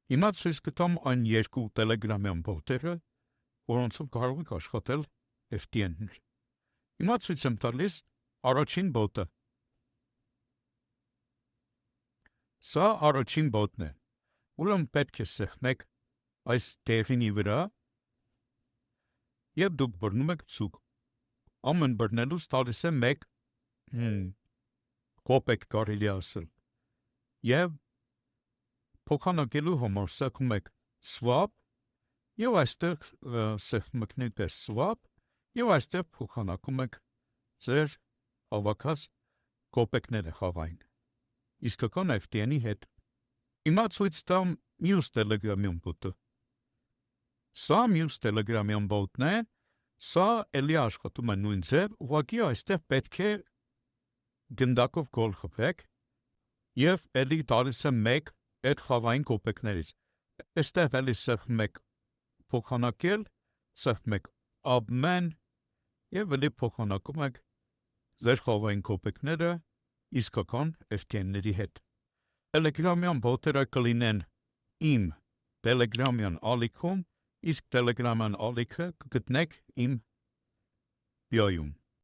Հիմա ցույց կտամ այն երկու Telegram-յան բոտերը, որոնցով կարող եք աշխատել FTN-ներ։ Հիմա ցույց եմ տալիս առաջին բոտը։ Սա առաջին բոտն է։ Ուրեմն պետք է սեղմեք այս դեղինի վրա և դուք բռնում եք ցուկ։ Ամեն բռնելուց տալիս է 1 կոպեկ կարելի ասել։ Եվ փոխանակելու համար սեղմում եք swap և այստեղ սեղմում եք swap և այստեղ փոխանակում եք ձեր հավաքած կոպեկները խաղային։ Իսկական FTN-ի հետ։ Հիմա ցույց տամ մյուս Telegram-յան բոտը։ Սա մյուս Telegram-յան բոտն է, սա էլի աշխատում է նույն ձև, ուղղակի այստեղ պետք է գնդակով գոլ խփեք և էլի տալիս է 1 այդ խաղային կոպեկներից։ Այստեղ էլի սեղմում եք փոխանակել, սեղմում եք abman և էլի փոխանակում եք ձեր խաղային կոպեկները իսկական FTN-ների հետ։ Telegram-յան բոտերը կլինեն իմ Telegram-յան ալիքում, իսկ Telegram-յան ալիքը կգտնեք իմ բիոյում։